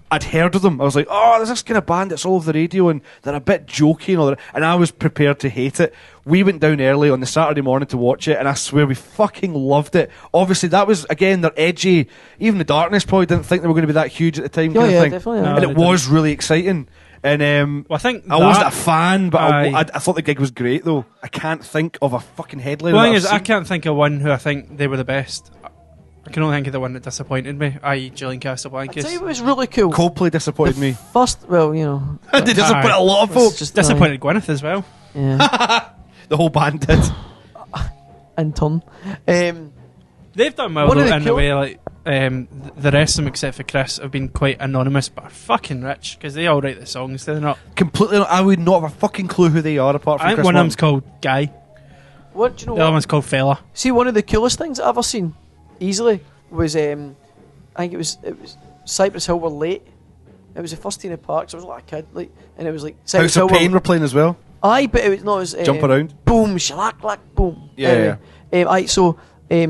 I'd heard of them. I was like, oh, there's this kind of band that's all over the radio, and they're a bit jokey and all that. And I was prepared to hate it. We went down early on the Saturday morning to watch it, and I swear we fucking loved it. Obviously, that was again they're edgy. Even the Darkness probably didn't think they were going to be that huge at the time, Oh kind yeah, of thing. definitely. No, Yeah. And they it was really exciting. And Well, I think I wasn't a fan, but Aye. I thought the gig was great though. I can't think of a fucking headliner. Well, the thing that is, I've I seen. can't think of one who I think they were the best. I can only think of the one that disappointed me, i.e. Julian I tell you Casablancas. what was really cool. Coldplay disappointed me. First, well, you know, They disappointed a lot of it's folks. just Disappointed Gwyneth as well. Yeah, The whole band did. in turn. They've done well One of though, the in a cool- way, like the rest of them except for Chris have been quite anonymous but are fucking rich because they all write the songs. They're not. Completely. I would not have a fucking clue who they are apart from I think Chris one of Martin. them's called Guy. What do you know? The other What? one's called Fella. See, one of the coolest things I've ever seen, easily, was I think it was Cypress Hill were late. It was the first Tina Parks. I was like a kid, like, and it was like Cypress House of Hill Pain were playing as well. Aye, but it was no, it was Jump around. Boom, shalak, black, boom. Yeah, Anyway, aye, so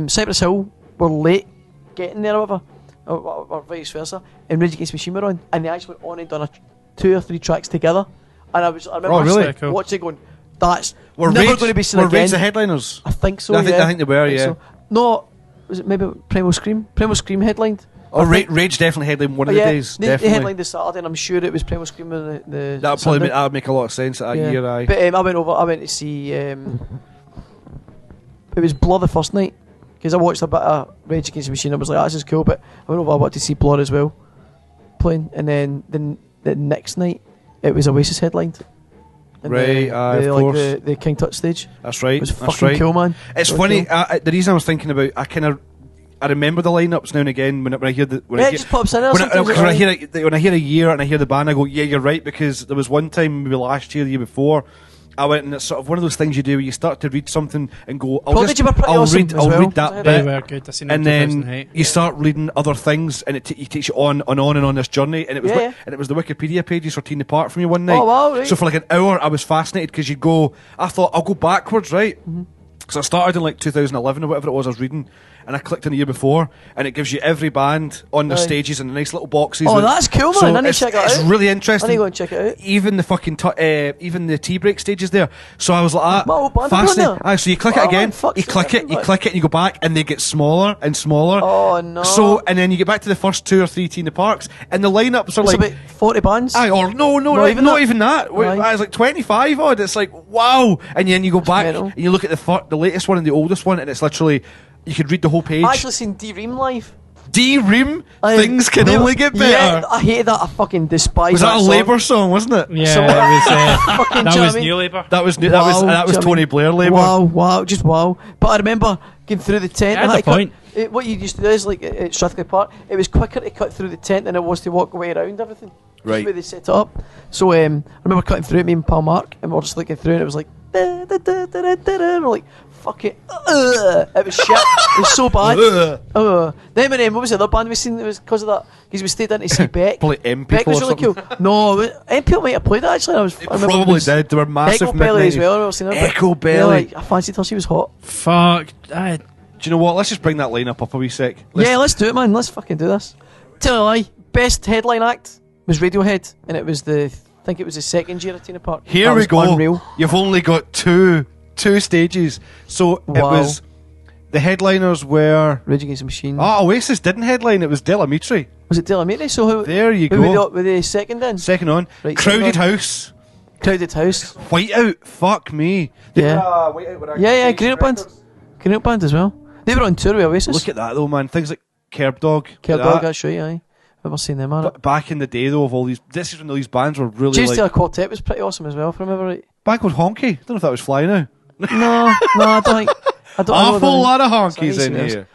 Cypress Hill were late getting there, or whatever, or vice versa, and Rage Against the Machine were on, and they actually went on and done 2 or 3 tracks together, and I remember Oh, really? That's cool. watching it going, that's Were never Rage, going to be seen were again. Rage the headliners? I think so. I think yeah. they were, I think yeah. so. No, was it maybe Primal Scream? Primal Scream headlined. Oh, I think- Rage definitely headlined one of yeah, the days. they Definitely. headlined the Saturday, and I'm sure it was Primal Scream on the That Sunday. would make a lot of sense that Yeah. year. Aye. But I went to see. It was Blur the first night because I watched a bit of Rage Against the Machine. I was like, "Oh, this is cool," but I went over. I wanted to see Blur as well playing, and then the next night it was Oasis headlined. And Right, aye, of like course. the King Tut stage. That's right. It was That's fucking right. cool, man. It's Really funny. cool. The reason I was thinking about, I remember the lineups now and again when I hear the. When Yeah, I it hear, just pops in there. when I, sometimes, cause when I aye. hear it, when I hear a year and I hear the band, I go, yeah, you're right, because there was one time maybe last year, the year before, I went and it's sort of one of those things you do where you start to read something and go, Prodigy were pretty awesome as I'll well. read that They bit. were good. I seen them And in then 2008. you start reading other things, and it takes you on and on and on this journey. And it was Yeah, yeah. and it was the Wikipedia pages for Teen Apart from you one night. Oh, wow, right. So for like an hour, I was fascinated because you go. I thought I'll go backwards, right? Mm-hmm. Because I started in like 2011 or whatever it was I was reading, and I clicked in the year before, and it gives you every band on their Aye. stages in the nice little boxes. Oh, with- that's cool, man. So I need to it's, check that it's out. really I interesting. need to go and check it out. Even the fucking even the tea break stages there. So I was like, My old band are on fascinating. there. Aye, so you click Wow, it again, man, fuck's you click it, you like- click it, and you go back, and they get smaller and smaller. Oh no. So, and then you get back to the first 2 or 3 Teen Parks, and the lineups are it's like, about 40 bands. aye, or no, Not like, even not that? even that. Wait, Aye. It's like 25 odd. It's like, wow. And then you go back mental. and you look at the latest one and the oldest one, and it's literally, you could read the whole page. I actually seen D-Ream live. D-Ream, Aye. things can They- only get better. Yeah, I hated that. I fucking despise Was that a song. Labour song, wasn't it? Yeah, So- it was, Fucking that was jammy. New Labour. That was Wow, that was do you know what I Tony mean? Blair Labour. Wow, just wow. But I remember getting through the tent. At and the I cut- point. what you used to do is like at Strathclyde Park, it was quicker to cut through the tent than it was to walk away around everything. Just Right. the way they set it up. So I remember cutting through it, me and pal Mark, and we were just looking through, and it was like, da, da, da, da, da, da, da, and we're like, fuck it. It was shit. It was so bad. Then what was the other band we seen that was because of that? Because we stayed in to see Beck. Probably M Beck People was or really something. cool. No, M People might have played it actually. I They probably did. They were massive. Echo Belly as mid-nineties. well. I remember seeing her, but, Echo yeah, Belly. like, I fancied her. She was hot. Fuck. Do you know what? Let's just bring that lineup up a wee sec. Let's do it, man. Let's fucking do this. Tell you a lie. Best headline act was Radiohead, and it was I think it was the second year at Tina Park. Here That we was go. Unreal. You've only got two stages. So it Wow. was the headliners were. Rage Against the Machine. Oh, Oasis didn't headline. It was Delamitri. Was it Delamitri? So who? There you who go. were the second then? Second on, Right, Crowded second on. House, Crowded House. Whiteout. Fuck me. Yeah. Whiteout were Yeah, Greenock band. Greenock band as well. They were on tour with Oasis. Look at that though, man. Things like Curb Dog. Curb that. Dog, that's right, aye. I've never seen them, man. But back in the day though, of all these, this is when all these bands were really James like. Taylor Quartet was pretty awesome as well, if I remember right. Back with Honky. Don't know if that was Fly now. No, I don't think. I don't know. Awful lot of Sorry, honkies in serious. here.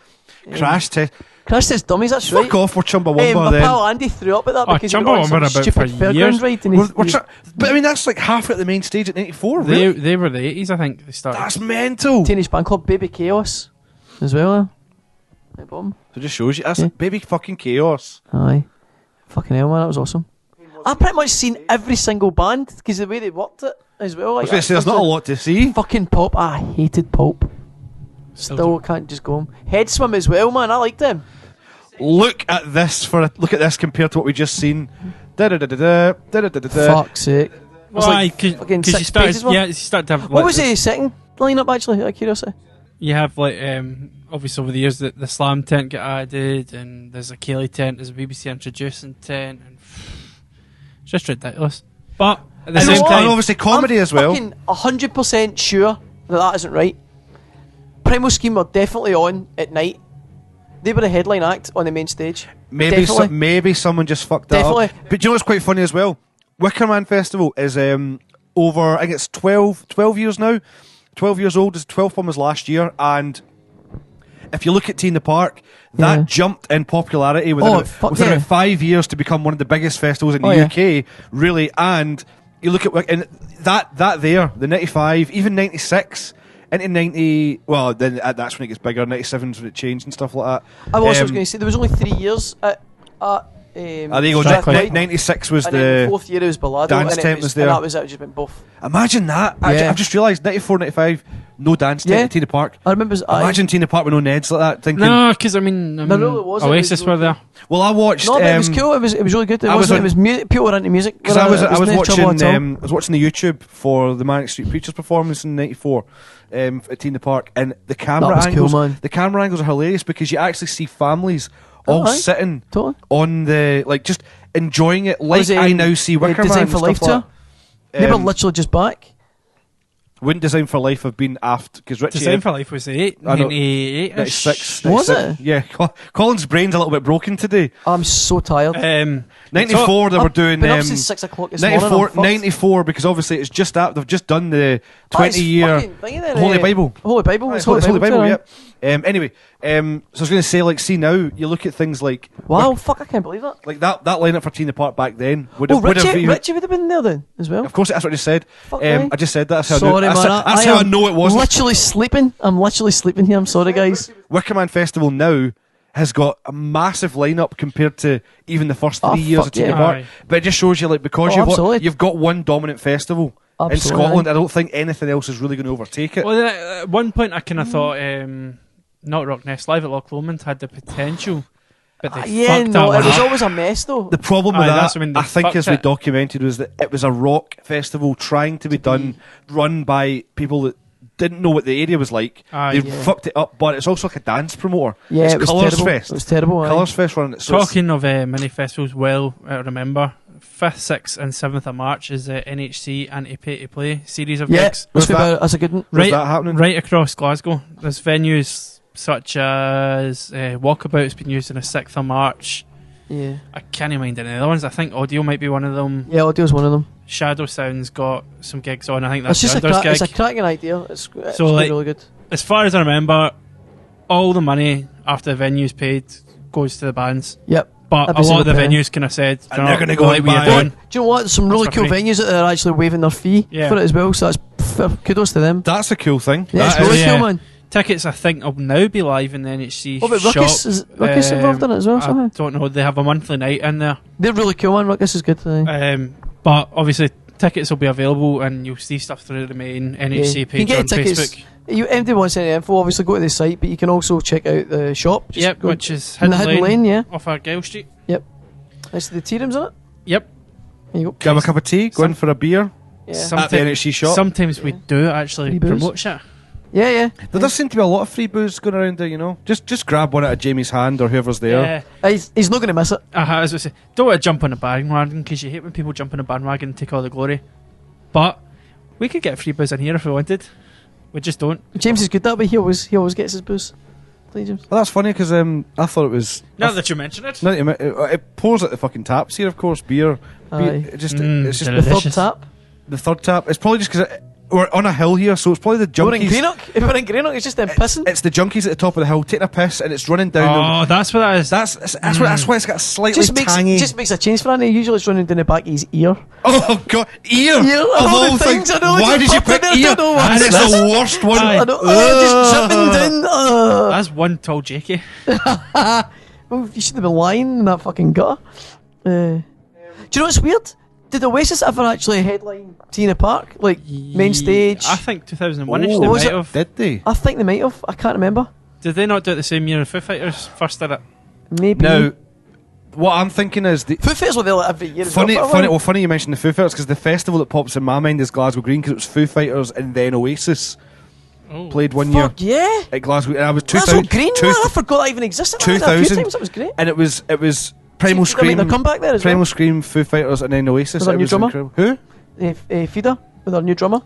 Crash Test. Crash Test Dummies, that's right. Fuck off, we're Chumbawamba My then. pal Andy threw up at that Oh, because he went on Chumbawamba some about for stupid fairground years. ride and But I mean, that's like half at the main stage at 94, really? They were the 80s, I think. They started. That's mental. Teenage Band Club, Baby Chaos as well. Right, bottom. So it just shows you, that's Yeah. baby fucking chaos. Aye. Fucking hell, man, that was awesome. I've pretty much seen every single band because the way they worked it. as well. I Like, was going to say, there's not a lot to see. Fucking Pulp. I hated Pulp. Still can't just go home. Head Swim as well, man. I liked them. Look at this compared to what we just seen. Da-da-da-da-da, Fuck's sake. Why? fucking Because you six started, pages worth. yeah, you start to have. What was the second lineup actually? Out of curiosity. You have like obviously over the years the Slam tent get added, and there's a Kelly tent, there's a BBC introducing tent, and it's just ridiculous. But at the You know same what? time, And obviously comedy I'm as well. fucking 100% sure that isn't right. Primal Scheme were definitely on at night. They were a headline act on the main stage. Definitely. Maybe someone just fucked that up. Definitely. But do you know what's quite funny as well? Wickerman Festival is over, I think it's 12 years now. 12 years old. His 12th one was last year. And if you look at Tea in the Park, that jumped in popularity within about 5 years to become one of the biggest festivals in the UK, really. And you look at and that there, the 95, even 96... into 90, well, then that's when it gets bigger. 97 is when it changed and stuff like that. I was going to say there was only 3 years at there you go. Strathclyde. 96 was and then the 4th year it was Ballado, dance and tent was there. And that was it. Just been both. Imagine that. Yeah. I've just realised 94, 95, no dance tent at Tea in the Park. I remember. Imagine Tea in the Park with no Neds like that. Thinking, no, because I mean, No, it wasn't. Oasis It was were there. well, I watched. No, but it was cool. It was really good. It I was wasn't. on- It was music. People were into music. Because I was no trouble at all. watching the YouTube for the Manic Street Preachers performance in '94 at Tea in the Park, and the camera was cool, angles. man. The camera angles are hilarious because you actually see families all aye. sitting Totally. on the just enjoying it like Was it, I now see Wickerman. Design and for stuff Life like tour. that. They were literally just back. Wouldn't Design for Life have been after because Richie Design for Life was the I know. 98 96, Was 96. it? Yeah, Colin's brain's a little bit broken today. I'm so tired. 94 they were doing Been up since 6 o'clock this morning. 94, I'm fucked. 94 because obviously it's just that they've just done the That is 20-year fucking thing, isn't it? Holy Bible. Holy Bible. It's Holy Bible, too, yeah. right? Anyway, so I was going to say, like, see now you look at things like Wow, fuck! I can't believe that. like that lineup for Tea in the Park back then would Oh, have even, Richie would have been there then as well. of course that's what I just said. Fuck me. I just said that. That's how Sorry, I knew, man. that's how I am know it wasn't. Literally sleeping. I'm literally sleeping here. I'm sorry, guys. Wickerman Festival now has got a massive lineup compared to even the first 3 years of fuck Tea in the yeah. Park. Aye. But it just shows you, like, because absolutely. you've got one dominant festival in Absolutely. Scotland, I don't think anything else is really going to overtake it. Well, then, at one point I kind of thought Not Rock Nest Live at Loch Lomond had the potential, but they Yeah, fucked no, that it one was up. always a mess though. The problem with Aye, that, that's when they I think, fucked as we it. documented, was that it was a rock festival trying to be run by people that didn't know what the area was like. Aye. They fucked it up, but it's also like a dance promoter. Yeah, it's it was Colours terrible. Fest. It was terrible. aye. Colours Fest running it. So it's- Talking of mini festivals, well, I remember 5th, 6th, and 7th of March is the NHC Anti-Pay to Play series of Yeah, gigs. that's, that- that's a good one. where's that happening? Right across Glasgow. There's venues such as Walkabout's been used on the 6th of March. Yeah, I can't mind any other ones. I think Audio might be one of them. yeah. Audio's one of them. Shadow Sound's got some gigs on. I think that's It's just the Unders it's a gig. cracking idea. It's So, like, really good. As far as I remember, all the money after the venue's paid goes to the bands. Yep. But Every a lot of the single penny. venues kind of said, And they're gonna go like and what you're buy- doing. Do you know what? There's some really That's for cool free. venues that are actually waiving their fee Yeah. for it as well. So that's kudos to them. That's a cool thing. Yeah, it's That really is- yeah. cool, man. Tickets, I think, will now be live in the NHC Oh, but shop. Ruckus is Ruckus involved in it as well. I Somehow don't know. They have a monthly night in there. they're really cool, man. Ruckus is good. Aye. But obviously, tickets will be available and you'll see stuff through the main NHC You page can on get tickets. Facebook. You MD wants any info, obviously go to the site, but you can also check out the shop. Just Yep, go which is in Hidden the Hidden Lane, yeah. off Argyle Street. Next to the tea rooms in it. Yep. There you go. Grab a cup of tea, go in for a beer Yeah. at the NHC shop. Sometimes we do actually Free booze. promote shit. Yeah. There does seem to be a lot of free booze going around there, you know. Just grab one out of Jamie's hand or whoever's there. Yeah. He's not going to miss it. As I say, don't want to jump on a bandwagon because you hate when people jump on a bandwagon and take all the glory. But we could get free booze in here if we wanted. We just don't. James is good that way. He always gets his booze. Play James. Well, that's funny because I thought it was. Now that you mention it. Now that you it pours at the fucking taps here, of course. Beer. Aye. It just, Mm, it's just The third delicious. tap. the third tap. It's probably just because we're on a hill here, so it's probably the We're in junkies. Greenock. If we're in Greenock, it's just them pissing. It's the junkies at the top of the hill taking a piss, and it's running down. Oh, that's what that is. That's why it's got a slightly tangy. Just makes a change for Andy. Usually it's running down the back of his ear. Oh god, ear Ear, of all all the things. things I know, Why just did you popped in pick there, I ear? don't know why. And it's That's- the worst one. Aye. I know, just dripping down. That's one tall Jakey. Well, you should have been lying in that fucking gutter. Do you know what's weird? Did Oasis ever actually headline Tina Park? Like, main stage? I think 2001 ish Oh, they was might it? have. Did they? I think they might have. I can't remember. Did they not do it the same year Foo Fighters first did it? Maybe. Now, what I'm thinking is the Foo Fighters were there like every year. as funny. well, for a while. Funny you mentioned the Foo Fighters because the festival that pops in my mind is Glasgow Green because it was Foo Fighters and then Oasis Oh. played one year Fuck yeah. at Glasgow. And I was That's 2000, so green, man. I forgot that even existed. I had that a few 2000. times. That was great. and it was Primal Did they make Scream, their comeback there as Primal well? Scream, Foo Fighters, and then Oasis. Was that It new drummer? incredible. Who? Feeder with our new drummer.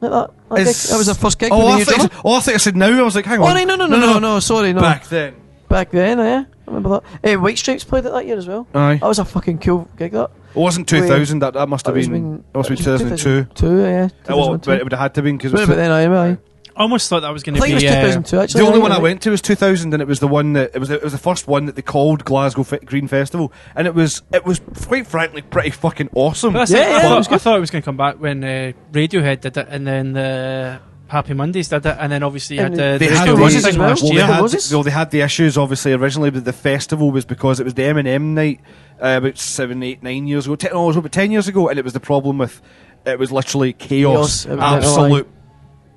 Like that. That, Is- gig. That was their first gig Oh, with the I new think drummer. I think I said now. I was like, hang Oh, on. no, sorry, no. Back then. Back then, yeah. I remember that. White Stripes played it that year as well. Aye. That was a fucking cool gig, that. It wasn't 2000. That must have That was been. That must have been 2002. 2002, yeah. Well, 2002. but it would have had to be because But then I I almost thought that was going think to it was be 2002 actually. the only think, one I right? went to was 2000, and it was the one that it was the first one that they called Glasgow Green Festival, and it was quite frankly pretty fucking awesome. But that's Yeah, it. yeah, it was I thought it was going to come back when Radiohead did it, and then the Happy Mondays did it, and then obviously you had And the They had Radio the One Moses thing as well. last Well, year. they had the issues obviously originally, but the festival was because it was the M&M night about 7, 8, 9 years ago. It was about 10 years ago, and it was the problem with it was literally chaos. Chaos. It was Absolute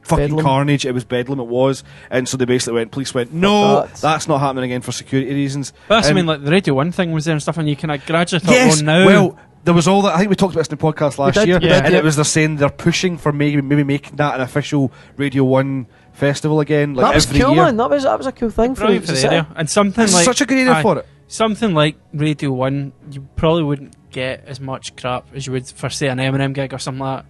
fucking Bedlam. carnage. It was bedlam. It was, and so they basically police went, no, that. that's not happening again for security reasons. But that's, I And- mean, like the Radio 1 thing was there and stuff, and you kind of gradually thought, Yes, oh, now. well, there was all that. I think we talked about this in the podcast last did, year, we did, and yeah. it was they're saying they're pushing for maybe making that an official Radio 1 festival again, like That was every cool, year. man. That was a cool thing for brilliant for the city. area. And something It's like. such a good idea aye, for it. Something like Radio 1, you probably wouldn't get as much crap as you would for, say, an Eminem gig or something like that.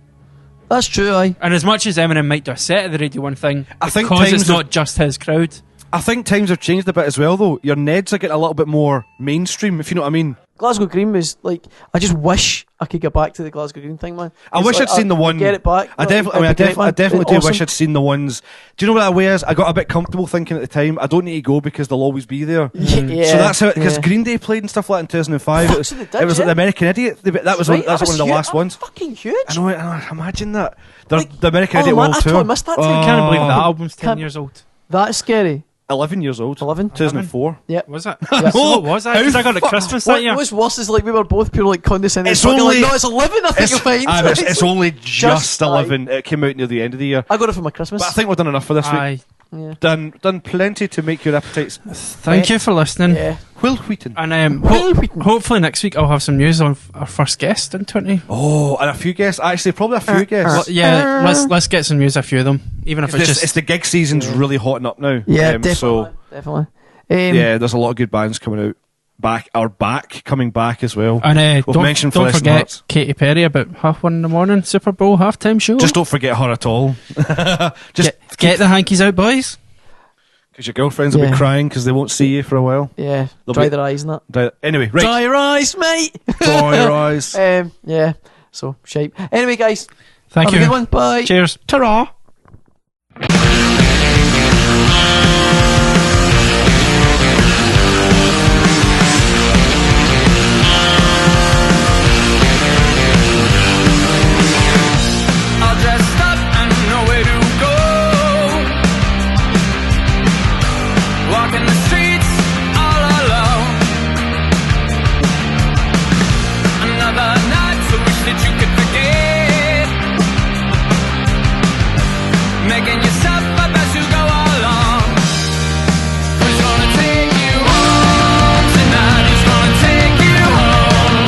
That's true, aye. And as much as Eminem might do a set of the Radio 1 thing, I think because times it's not just his crowd. I think times have changed a bit as well, though. Your Neds are getting a little bit more mainstream, if you know what I mean. Glasgow Green was like, I just wish I could get back to the Glasgow Green thing, man. I It's wish like, I'd seen the one. Get it back. I like, definitely it'd be great, man. do It's wish awesome. I'd seen the ones. Do you know what that way is? I got a bit comfortable thinking at the time, I don't need to go because they'll always be there. Yeah, So that's how, because yeah. Green Day played and stuff like that in 2005. Fuck, it was, so they did, it was like yeah. the American Idiot. That was Right, that's that one of the was last huge. ones. Fucking huge. I know, imagine that. The Like, American oh, Idiot man, World I Tour. totally missed that thing. I can't believe that Oh. album's 10 Can't- years old. That's scary. 11 years old. 11? 2004. Yeah. Was it? Yeah. So what was that? Because I got it at Christmas that year. What's worse is like we were both pure like condescending. It's fucking only- like, no, it's 11. I think you're fine. It's only just like- 11. It came out near the end of the year. I got it for my Christmas. But I think we've done enough for this week. Aye. yeah. Done plenty to make your appetites Thank you for listening. Yeah. well wheaten. And Well, hopefully next week I'll have some news on our first guest in 20. Oh, and a few guests. Actually, probably a few guests. Well, yeah, let's get some news, a few of them. Even if it's just. It's the gig season's really hotting up now. Yeah, So definitely. Definitely. yeah, there's a lot of good bands coming out. Coming back as well. And We've mentioned don't Flesh and forget Hearts. Katy Perry about 1:30 in the morning, Super Bowl halftime show. Just don't forget her at all. Just get the hankies out, boys. because your girlfriends will be Yeah. crying because they won't see you for a while. Yeah. They'll Dry be- their eyes and that. Anyway, right. Dry your eyes, mate. Dry your eyes. Yeah. So, shape. Anyway, guys. Thank have you. a good one. Bye. Cheers. Ta-ra. All dressed up and nowhere to go. Walking the streets all alone. Another night, so wish that you could forget. Making yourself up as you go along. Who's gonna take you home tonight? Who's gonna take you home?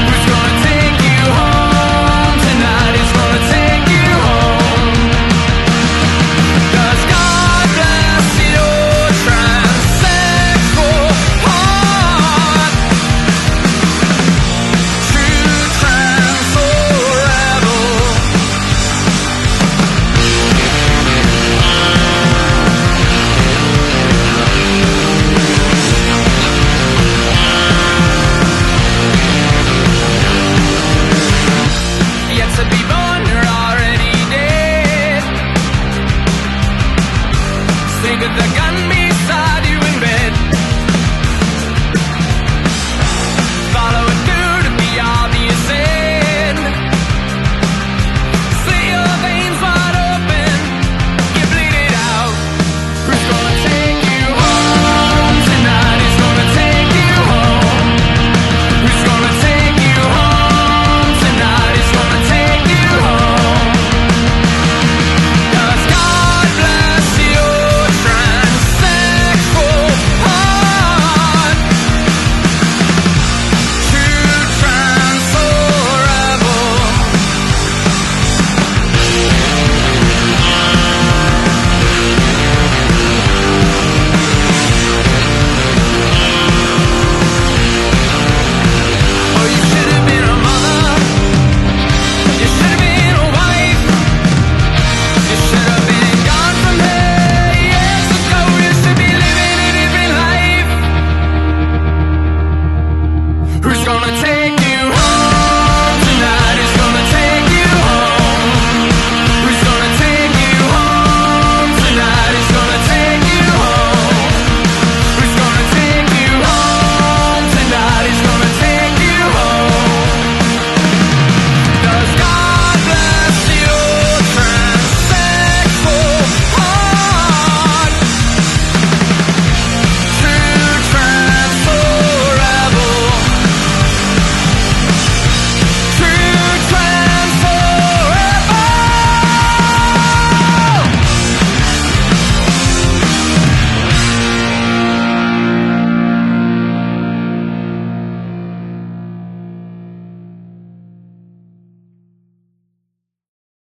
Who's gonna take you home tonight? Who's gonna take you home? 'Cause God bless your transsexual heart. True trans rebel. Yet to be born, you're already dead. Think of the gun